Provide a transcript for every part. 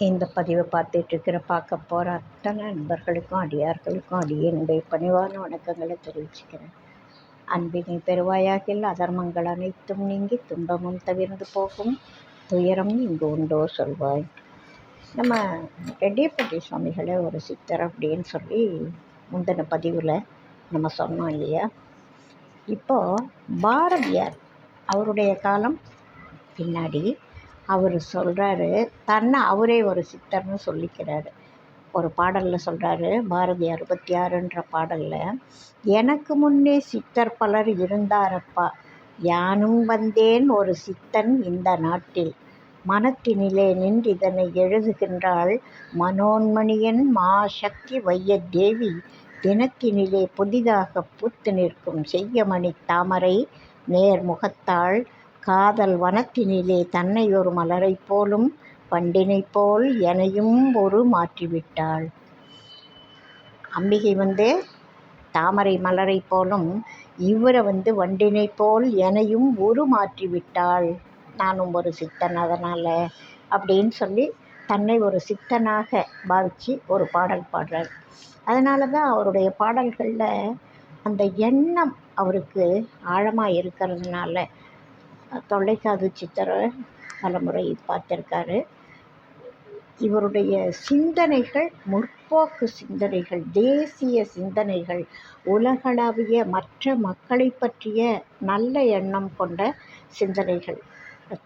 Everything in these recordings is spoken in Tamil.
இந்த பதிவை பார்க்க போகிற அத்தனை நண்பர்களுக்கும் அடியார்களுக்கும் என்னுடைய பணிவான வணக்கங்களை தெரிவிச்சுக்கிறேன். அன்பினை பெருவாயாகில் அதர்மங்கள் அனைத்தும் நீங்கி துன்பமும் தவிர்ந்து போகும், துயரம் இங்கு உண்டோ சொல்வாய். நம்ம ரெட்டியப்பட்டி சுவாமிகளே ஒரு சித்தர் அப்படின்னு சொல்லி முந்தின பதிவில் நம்ம சொன்னோம் இல்லையா. இப்போது பாரதியார் அவருடைய காலம் பின்னாடி அவர் சொல்கிறாரு, தன்னை அவரே ஒரு சித்தர்னு சொல்லிக்கிறாரு. ஒரு பாடலில் சொல்கிறாரு, பாரதியார் 66ன்ற பாடலில், எனக்கு முன்னே சித்தர் பலர் இருந்தாரப்பா, யானும் வந்தேன் ஒரு சித்தன் இந்த நாட்டில், மனத்தினிலே நின்று இதனை எழுதுகின்றாள் மனோன்மணியன் மாசக்தி வையத்தேவி, தினத்தினிலே புதிதாக பூத்து நிற்கும் செய்யமணி தாமரை நேர்முகத்தாள், காதல் வனத்தினிலே தன்னை ஒரு மலரை போலும் பண்டினை போல் எனையும் ஒரு மாற்றிவிட்டாள். அம்பிகை தாமரை மலரை போலும், இவரை வண்டினை போல் எனையும் ஒரு மாற்றிவிட்டாள், நானும் ஒரு சித்தன் அதனால் அப்படின்னு சொல்லி தன்னை ஒரு சித்தனாக பாவித்து ஒரு பாடல் பாடுறார். அதனால தான் அவருடைய பாடல்களில் அந்த எண்ணம் அவருக்கு ஆழமாக இருக்கிறதுனால தொல்லைக்காது சித்தரை பலமுறை பார்த்துருக்காரு. இவருடைய சிந்தனைகள் முற்போக்கு சிந்தனைகள், தேசிய சிந்தனைகள், உலகளவிய மற்ற மக்களை பற்றிய நல்ல எண்ணம் கொண்ட சிந்தனைகள்.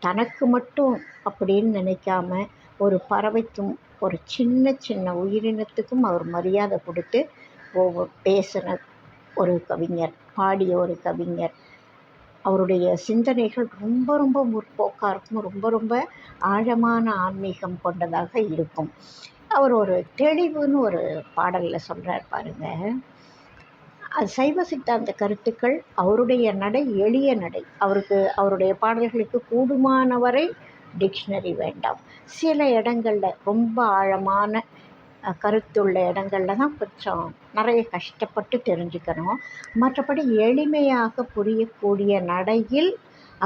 தனக்கு மட்டும் அப்படின்னு நினைக்காம ஒரு பறவைக்கும் ஒரு சின்ன சின்ன உயிரினத்துக்கும் அவர் மரியாதை கொடுத்து பேசின ஒரு கவிஞர், பாடிய ஒரு கவிஞர். அவருடைய சிந்தனைகள் ரொம்ப ரொம்ப முற்போக்காக இருக்கும், ரொம்ப ரொம்ப ஆழமான ஆன்மீகம் கொண்டதாக இருக்கும். அவர் ஒரு தெளிவுன்னு ஒரு பாடலில் சொல்கிறார் பாருங்கள். அது சைவ சித்தாந்த கருத்துக்கள், அவருடைய நடை எளிய நடை. அவருடைய பாடல்களுக்கு கூடுமானவரை டிக்ஷனரி வேண்டாம். சில இடங்களில் ரொம்ப ஆழமான கருத்துள்ள இடங்களில் தான் கொஞ்சம் நிறைய கஷ்டப்பட்டு தெரிஞ்சுக்கணும். மற்றபடி எளிமையாக புரியக்கூடிய நடையில்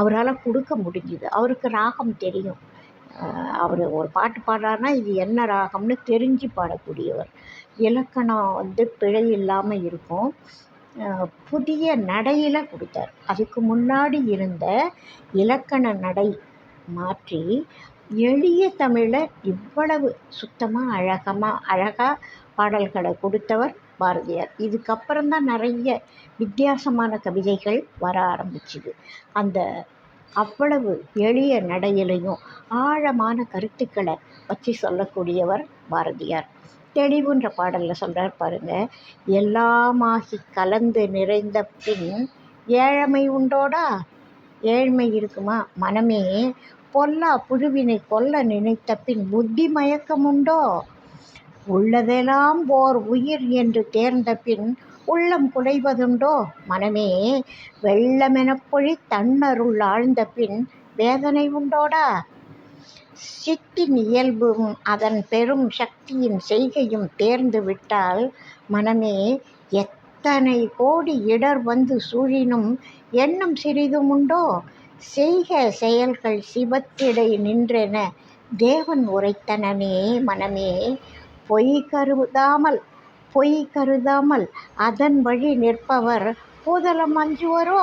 அவரால் கொடுக்க முடிஞ்சுது. அவருக்கு ராகம் தெரியும். அவர் ஒரு பாட்டு பாடுறாருன்னா இது என்ன ராகம்னு தெரிஞ்சு பாடக்கூடியவர். இலக்கணம் பிழை இல்லாமல் இருக்கும். புதிய நடையில் கொடுத்தார். அதுக்கு முன்னாடி இருந்த இலக்கண நடை மாற்றி எளிய தமிழில் இவ்வளவு சுத்தமாக அழகாக பாடல்களை கொடுத்தவர் பாரதியார். இதுக்கப்புறம்தான் நிறைய வித்தியாசமான கவிதைகள் வர ஆரம்பிச்சுது. அந்த அவ்வளவு எளிய நடையிலையும் ஆழமான கருத்துக்களை வச்சு சொல்லக்கூடியவர் பாரதியார். தெளிவுன்ற பாடலில் சொல்கிறார் பாருங்கள், எல்லாமாகி கலந்து நிறைந்த பின் ஏழமை உண்டோடா, ஏழ்மை இருக்குமா மனமே, பொல்லா புழுவினை கொல்ல நினைத்த பின் புத்தி மயக்கம் உண்டோ, உள்ளதெல்லாம் ஓர் உயிர் என்று தேர்ந்த பின் உள்ளம் குலைவதுண்டோ மனமே, வெள்ளமெனப்பொழி தன்னருள் ஆழ்ந்த பின் வேதனை உண்டோடா, சித்தின் இயல்பும் அதன் பெரும் சக்தியின் செய்கையும் தேர்ந்து விட்டால் மனமே, எத்தனை கோடி இடர் சூழினும் எண்ணம் சிறிதும் உண்டோ, செய்க செயல்கள் சிவத்திடை நின்றென தேவன் உரைத்தனனே மனமே, பொய் கருதாமல் அதன் வழி நிற்பவர் பூதலம் அஞ்சுவரோ,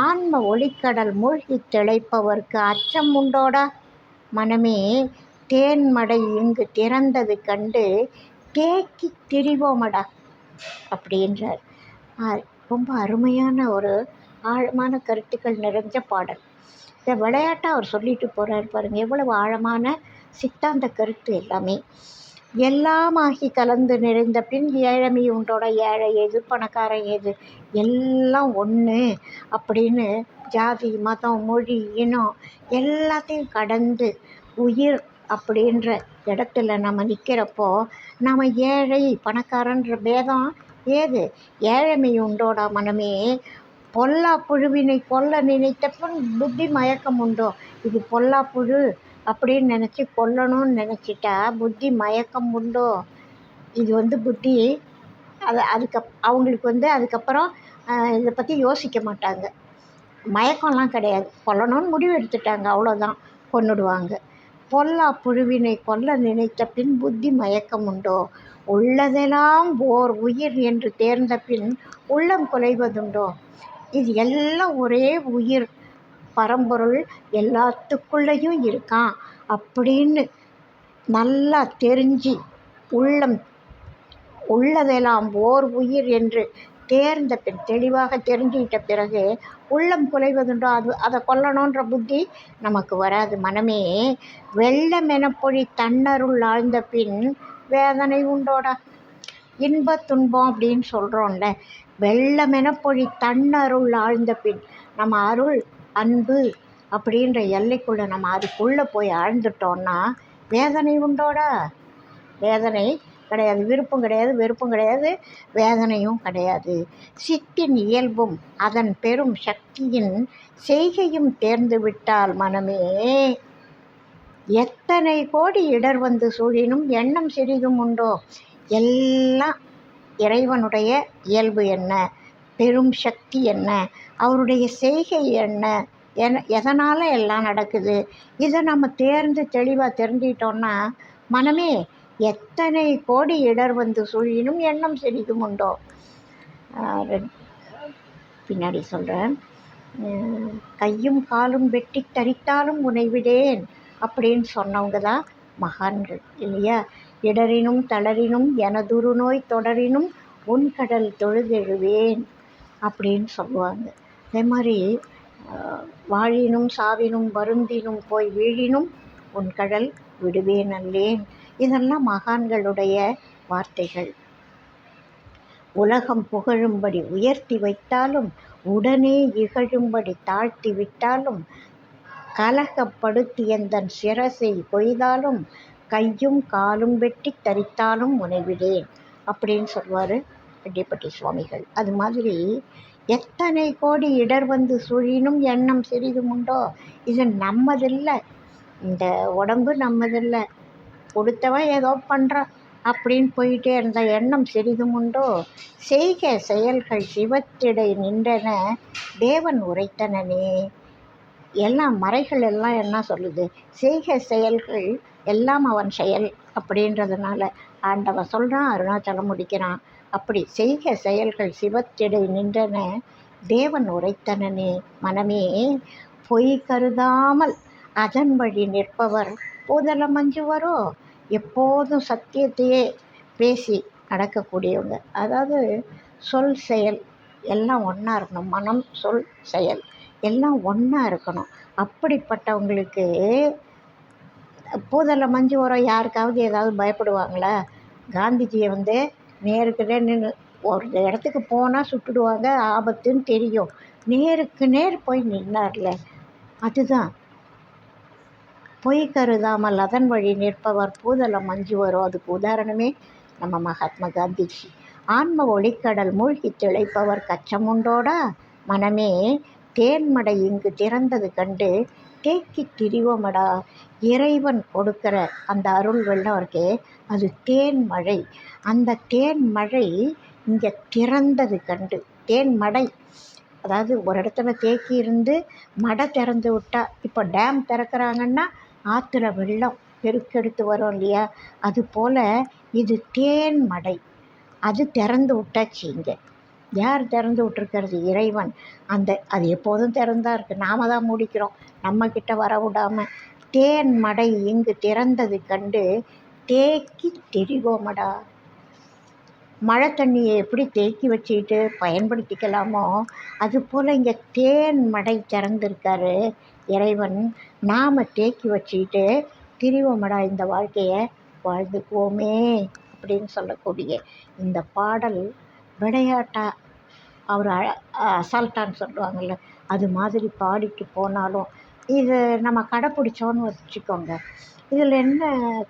ஆன்ம ஒளிக்கடல் மூழ்கி திளைப்பவர்க்கு அச்சம் உண்டோடா மனமே, தேன்மடை இங்கு திறந்தது கண்டு தேக்கி திரிவோமடா அப்படின்றார். ரொம்ப அருமையான ஒரு ஆழமான கருத்துக்கள் நிறைஞ்ச பாடல். இந்த விளையாட்டாக அவர் சொல்லிட்டு போகிறார் பாருங்கள், எவ்வளவு ஆழமான சித்தாந்த கருத்து. எல்லாமே எல்லாமாகி கலந்து நிறைந்த பின் ஏழமை உண்டோட, ஏழை ஏது பணக்காரன் ஏது எல்லாம் ஒன்று அப்படின்னு ஜாதி மதம் மொழி இனம் எல்லாத்தையும் கடந்து உயிர் அப்படின்ற இடத்துல நம்ம நிற்கிறப்போ நம்ம ஏழை பணக்காரன்ற பேதம் ஏது, ஏழமை உண்டோடா மனமே, பொல்லா புழுவினை கொல்ல நினைத்தப்பன் புத்தி மயக்கம் உண்டோ, இது பொல்லா புழு அப்படின்னு நினச்சி கொல்லணும்னு நினச்சிட்டா புத்தி மயக்கம் உண்டோ, இது புத்தி அவங்களுக்கு அதுக்கப்புறம் இதை பற்றி யோசிக்க மாட்டாங்க. மயக்கம்லாம் கிடையாது, கொல்லணும்னு முடிவு எடுத்துட்டாங்க, அவ்வளோதான், கொன்னுடுவாங்க. பொல்லா புழுவினை கொல்ல நினைத்த பின் புத்தி மயக்கம் உண்டோ? உள்ளதெல்லாம் ஓர் உயிர் என்று தேர்ந்த பின் உள்ளம் குலைவதுண்டோ? இது எல்லாம் ஒரே உயிர், பரம்பொருள் எல்லாத்துக்குள்ளேயும் இருக்கான் அப்படின்னு நல்லா தெரிஞ்சு உள்ளம் உள்ளதெல்லாம் ஓர் உயிர் என்று தேர்ந்த பின், தெளிவாக தெரிஞ்சுக்கிட்ட பிறகு உள்ளம் குலைவதுண்டோ? அதை கொல்லணுன்ற புத்தி நமக்கு வராது. மனமே வெள்ளமெனப்பொழி தன்னருள் ஆழ்ந்த பின் வேதனை உண்டோடா? இன்ப துன்பம் அப்படின்னு சொல்கிறோம்ல, வெள்ளமெனப்பொழி தன்னருள் ஆழ்ந்த பின், நம்ம அருள் அன்பு அப்படின்ற எல்லைக்குள்ளே நம்ம அதுக்குள்ளே போய் ஆழ்ந்துட்டோன்னா வேதனை உண்டோடா? வேதனை கிடையாது, விருப்பம் கிடையாது, வெறுப்பும் கிடையாது, வேதனையும் கிடையாது. சித்தின் இயல்பும் அதன் பெரும் சக்தியின் செய்கையும் தேர்ந்து விட்டால் மனமே எத்தனை கோடி இடர் வந்து சூழினும் எண்ணம் சிறிதும் உண்டோ? எல்லாம் இறைவனுடைய இயல்பு என்ன, பெரும் சக்தி என்ன, அவருடைய செய்கை என்ன, எதனால் எல்லாம் நடக்குது, இதை நம்ம தெளிவாக தெரிஞ்சிட்டோன்னா மனமே எத்தனை கோடி இடர் வந்து சூழினும் எண்ணம் சிறிதும் உண்டோ? பின்னாடி சொல்கிறேன். கையும் காலும் வெட்டி தரித்தாலும் உனைவிடேன் அப்படின்னு சொன்னவங்க தான் மகான்கள் இல்லையா? இடரினும் தளரினும் எனதுரு நோய் தொடரினும் உன் கடல் தொழுதெழுவேன் அப்படின்னு சொல்லுவாங்க. அதே மாதிரி வாழினும் சாவினும் வருந்தினும் போய் வீழினும் உன் கடல் விடுவேன் அல்லேன். இதெல்லாம் மகான்களுடைய வார்த்தைகள். உலகம் புகழும்படி உயர்த்தி வைத்தாலும் உடனே இகழும்படி தாழ்த்தி விட்டாலும் கலகப்படுத்தி எந்தன் சிரசை கொய்தாலும் கையும் காலும் வெட்டி தரித்தாலும் முனைவிடேன் அப்படின்னு சொல்வார் ரெட்டிப்பட்டி சுவாமிகள். அது மாதிரி எத்தனை கோடி இடர் வந்து சூழினும் எண்ணம் சிறிதும் உண்டோ? இது நம்மதில்லை, இந்த உடம்பு நம்மதில்லை, கொடுத்தவன் ஏதோ பண்ணுறான் அப்படின்னு போயிட்டே இருந்த எண்ணம் சிறிதும் உண்டோ? செய்க செயல்கள் சிவத்திடை நின்றன தேவன் உரைத்தனனே. எல்லாம் மறைகள் எல்லாம் என்ன சொல்லுது? செய்க செயல்கள் எல்லாம் அவன் செயல் அப்படின்றதுனால ஆண்டவன் சொல்கிறான், அருணாச்சலம் முடிக்கிறான். அப்படி செய்க செயல்கள் சிவத்திடை நின்றன தேவன் உரைத்தனனே. மனமே பொய் கருதாமல் அதன் வழி நிற்பவர் பூதலம் மஞ்சுவரோ? எப்போதும் சத்தியத்தையே பேசி நடக்கக்கூடியவங்க, அதாவது சொல் செயல் எல்லாம் ஒன்றா இருக்கணும். மனம் சொல் செயல் எல்லாம் ஒன்றா இருக்கணும். அப்படிப்பட்டவங்களுக்கு பூதலம் மஞ்சு வரும். யாருக்காவது ஏதாவது பயப்படுவாங்களா? காந்திஜியை நேருக்கு நேர் நின்று ஒரு இடத்துக்கு போனால் சுட்டுடுவாங்க, ஆபத்துன்னு தெரியும், நேருக்கு நேர் போய் நின்னார்ல, அதுதான் பொய் கருதாமல் அதன் வழி நிற்பவர் பூதலம் மஞ்சு வரும். அதுக்கு உதாரணமே நம்ம மகாத்மா காந்திஜி. ஆன்ம ஒளிக்கடல் மூழ்கி திளைப்பவர் கச்சமுண்டோடா? மனமே தேன்மடை இங்கு திறந்தது கண்டு தேக்கி திரிவோமடா. இறைவன் கொடுக்கிற அந்த அருள் வெள்ளம் இருக்கே, அது தேன்மழை. அந்த தேன்மழை இங்கே திறந்தது கண்டு, தேன்மடை அதாவது ஒரு இடத்துல தேக்கி இருந்து மடை திறந்து விட்டா, இப்போ டேம் திறக்கிறாங்கன்னா ஆற்றுல வெள்ளம் பெருக்கெடுத்து வரும் இல்லையா? அதுபோல் இது தேன்மடை, அது திறந்து விட்டாச்சு. இங்கே யார் திறந்து விட்டுருக்கிறது? இறைவன். அது எப்போதும் திறந்தா இருக்குது, நாம் தான் மூடிக்கிறோம், நம்மக்கிட்ட வர விடாமல். தேன்மடை இங்கு திறந்தது கண்டு தேக்கி திரிவோமடா. மழை தண்ணியை எப்படி தேக்கி வச்சுக்கிட்டு பயன்படுத்திக்கலாமோ அதுபோல் இங்கே தேன்மடை திறந்திருக்காரு இறைவன். நாம் தேக்கி வச்சுக்கிட்டு திரிவோமடா, இந்த வாழ்க்கையை வாழ்ந்துக்குவோமே அப்படின்னு சொல்லக்கூடிய இந்த பாடல் விளையாட்டா அவர் அசால்ட்டான்னு சொல்லுவாங்கள்ல, அது மாதிரி பாடிட்டு போனாலும் இது நம்ம கடைப்பிடிச்சோன்னு வச்சுக்கோங்க, இதில் என்ன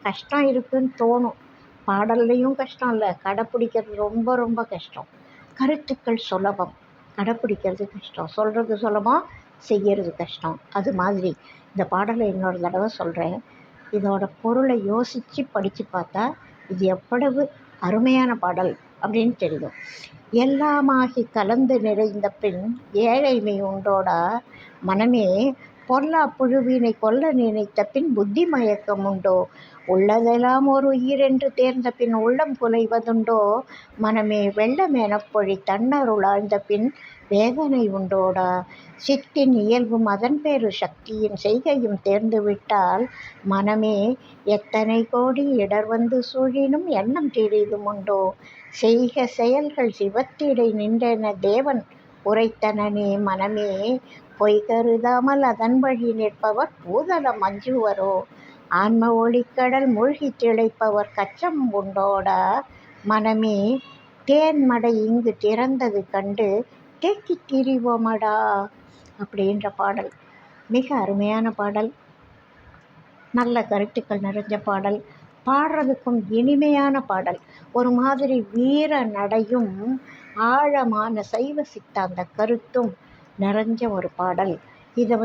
கஷ்டம் இருக்குதுன்னு தோணும். பாடல்லையும் கஷ்டம் இல்லை, கடைப்பிடிக்கிறது ரொம்ப ரொம்ப கஷ்டம். கருத்துக்கள் சுலபம், கடைப்பிடிக்கிறது கஷ்டம். சொல்கிறது சுலபம், செய்கிறது கஷ்டம். அது மாதிரி இந்த பாடலை இன்னொரு தடவை சொல்கிறேன். இதோட பொருளை யோசித்து படித்து பார்த்தா இது எவ்வளவு அருமையான பாடல் அப்படின்னு தெரியும். எல்லாமாகி கலந்து நிறைந்த பின் ஏழைமை உண்டோடா? மனமே பொல்லா புழுவினை கொல்ல நினைத்த பின் புத்தி மயக்கம் உண்டோ? உள்ளதெல்லாம் ஓர் உயிரென்று தேர்ந்த பின் உள்ளம் குலைவதுண்டோ? மனமே வெள்ளமெனப் பொழி தன்னருளாழ்ந்த பின் வேதனை உண்டோடா? சித்தின் இயல்பும் அதன்பேறு சக்தியின் செய்கையும் தேர்ந்துவிட்டால் மனமே எத்தனை கோடி இடர் வந்து சூழினும் எண்ணம் தீரிதுமுண்டோ? செய்க செயல்கள் சிவத்திடை நின்றென தேவன் உரைத்தனனே மனமே பொய் கருதாமல் அதன் வழி நிற்பவர் பூதலம் அஞ்சுவரோ? ஆன்ம ஒளிக்கடல் மூழ்கித் திளைப்பவர் கச்சம் உண்டோடா? மனமே தேன்மடை இங்கு திறந்தது கண்டு தேக்கித் திரிவோமடா அப்படின்ற பாடல் மிக அருமையான பாடல். நல்ல கருத்துக்கள் நிறைஞ்ச பாடல். பாடுறதுக்கும் இனிமையான பாடல். ஒரு மாதிரி வீர நடையும் ஆழமான சைவ சித்தாந்த கருத்தும் நிறைஞ்ச ஒரு பாடல். இதை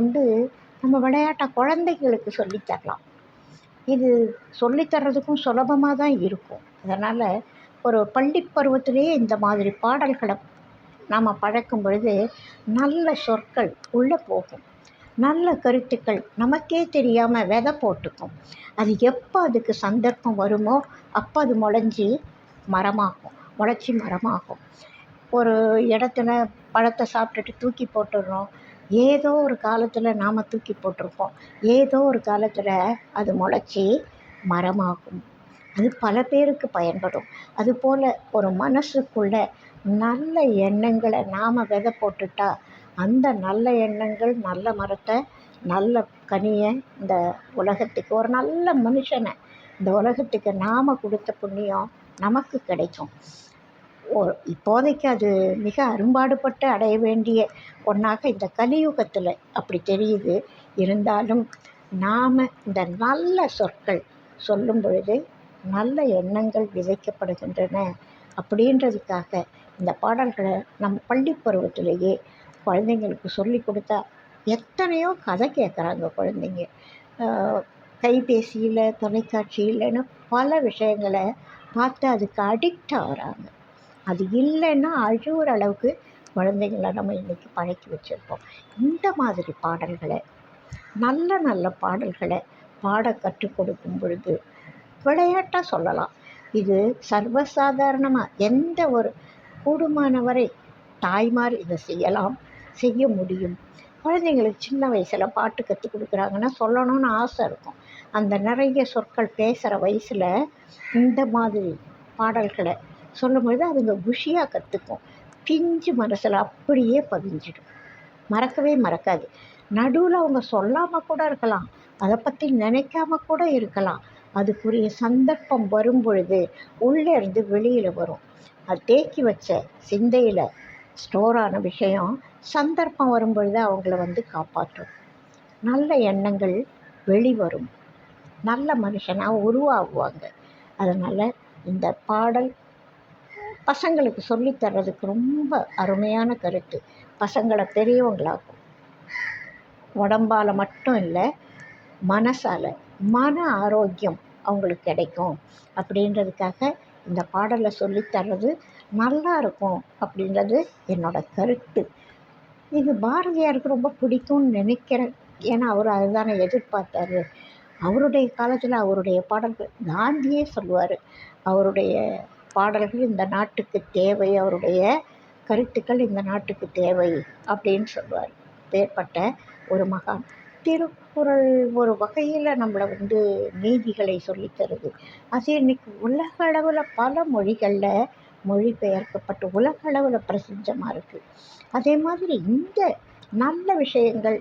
நம்ம விளையாட்டாக குழந்தைகளுக்கு சொல்லித்தரலாம். இது சொல்லித்தர்றதுக்கும் சுலபமாக தான் இருக்கும். அதனால் ஒரு பள்ளி பருவத்திலேயே இந்த மாதிரி பாடல்களை நாம் பழக்கும் பொழுது நல்ல சொற்கள் உள்ளே போகும், நல்ல கருத்துக்கள் நமக்கே தெரியாமல் விதை போட்டுக்கும். அது எப்போ அதுக்கு சந்தர்ப்பம் வருமோ அப்போ அது முளைச்சி மரமாகும். ஒரு இடத்துல பழத்தை சாப்பிட்டுட்டு தூக்கி போட்டுடுறோம். ஏதோ ஒரு காலத்தில் நாம் தூக்கி போட்டிருப்போம். ஏதோ ஒரு காலத்தில் அது முளைச்சி மரமாகும். அது பல பேருக்கு பயன்படும். அதுபோல் ஒரு மனசுக்குள்ள நல்ல எண்ணங்களை நாம் விதை போட்டுட்டா அந்த நல்ல எண்ணங்கள் நல்ல மரத்தை, நல்ல கனியை இந்த உலகத்துக்கு, ஒரு நல்ல மனுஷனை இந்த உலகத்துக்கு நாம் கொடுத்த புண்ணியம் நமக்கு கிடைக்கும். இப்போதைக்கு அது மிக அரும்பாடுபட்டு அடைய வேண்டிய ஒன்றாக இந்த கலியுகத்தில் அப்படி தெரியுது. இருந்தாலும் நாம் இந்த நல்ல சொற்கள் சொல்லும் பொழுது நல்ல எண்ணங்கள் விதைக்கப்படுகின்றன. அப்படின்றதுக்காக இந்த பாடல்களை நம்ம பள்ளி பருவத்திலேயே குழந்தைங்களுக்கு சொல்லி கொடுத்தா எத்தனையோ கதை கேட்குறாங்க குழந்தைங்க. கைபேசியில், தொலைக்காட்சியில்னு பல விஷயங்களை பார்த்து அதுக்கு அடிக்ட் ஆகிறாங்க. அது இல்லைன்னா அழுகிற அளவுக்கு குழந்தைங்களை நம்ம இன்றைக்கி பழக்கி வச்சுருப்போம். இந்த மாதிரி பாடல்களை, நல்ல நல்ல பாடல்களை பாட கற்றுக் கொடுக்கும் பொழுது விளையாட்டாக சொல்லலாம். இது சர்வசாதாரணமாக எந்த ஒரு கூடுமானவரை தாய்மார் இதை செய்ய முடியும். குழந்தைங்களுக்கு சின்ன வயசில் பாட்டு கற்றுக் கொடுக்குறாங்கன்னா சொல்லணும்னு ஆசை இருக்கும். அந்த நிறைய சொற்கள் பேசுகிற வயசில் இந்த மாதிரி பாடல்களை சொல்லும்பொழுது அதுங்க குஷியாக கற்றுக்கும். பிஞ்சு மனசில் அப்படியே பதிஞ்சிடும், மறக்கவே மறக்காது. நடுவில் அவங்க சொல்லாமல் கூட இருக்கலாம், அதை பற்றி நினைக்காம கூட இருக்கலாம். அதுக்குரிய சந்தர்ப்பம் வரும் பொழுது உள்ளேருந்து வெளியில் வரும். அது தேக்கி வச்ச சிந்தையில் ஸ்டோரான விஷயம் சந்தர்ப்பம் வரும் பொழுது அவங்கள காப்பாற்றும். நல்ல எண்ணங்கள் வெளிவரும், நல்ல மனுஷனாக உருவாகுவாங்க. அதனால் இந்த பாடல் பசங்களுக்கு சொல்லித்தர்றதுக்கு ரொம்ப அருமையான கருத்து. பசங்களை பெரியவங்களாகும். உடம்பால் மட்டும் இல்லை, மனசால் மன ஆரோக்கியம் அவங்களுக்கு கிடைக்கும். அப்படின்றதுக்காக இந்த பாடலை சொல்லித்தர்றது நல்லா இருக்கும் அப்படின்றது என்னோடய கருத்து. இது பாரதியாருக்கு ரொம்ப பிடிக்கும்னு நினைக்கிறேன். ஏன்னா அவர் அதுதானே எதிர்பார்த்தாரு. அவருடைய காலத்தில் அவருடைய பாடல்கள், காந்தியே சொல்லுவார், அவருடைய பாடல்கள் இந்த நாட்டுக்கு தேவை, அவருடைய கருத்துக்கள் இந்த நாட்டுக்கு தேவை அப்படின்னு சொல்லுவார். பேர்பட்ட ஒரு மகான். திருக்குறள் ஒரு வகையில் நம்மளை நீதிகளை சொல்லித்தருது. அது இன்றைக்கி உலக அளவில் பல மொழிகளில் மொழிபெயர்க்கப்பட்டு உலக அளவில் பிரசித்தமாக இருக்குது. அதே மாதிரி இந்த நல்ல விஷயங்கள்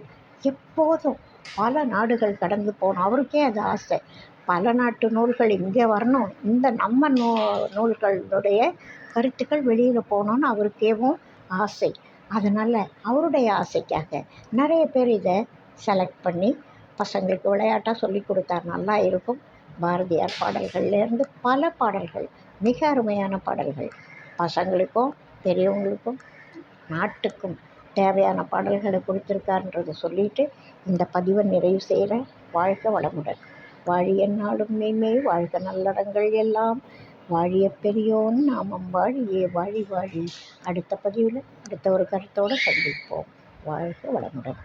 எப்போதும் பல நாடுகள் கடந்து போகணும். அவருக்கே அது ஆசை. பல நாட்டு நூல்கள் இங்கே வரணும், இந்த நம்ம நூல்களுடைய கருத்துக்கள் வெளியில் போகணுன்னு அவருக்கேவும் ஆசை. அதனால் அவருடைய ஆசைக்காக நிறைய பேர் இதை செலக்ட் பண்ணி பசங்களுக்கு விளையாட்டாக சொல்லி கொடுத்தார். நல்லா இருக்கும். பாரதியார் பாடல்கள்லேருந்து பல பாடல்கள், மிக அருமையான பாடல்கள், பசங்களுக்கும் பெரியவங்களுக்கும் நாட்டுக்கும் தேவையான பாடல்களை கொடுத்துருக்காருன்றதை சொல்லிவிட்டு இந்த பதிவை நிறைவு செய்கிறேன். வாழ்க வளமுடன். வாழிய நாடும் மேன்மை, வாழ்க நல்லறங்கள் எல்லாம், வாழிய பெரியோன் நாமம் வாழியே வாழி வாழி. அடுத்த பதிவில் அடுத்த ஒரு கருத்தோடு சந்திப்போம். வாழ்க வளமுடன்.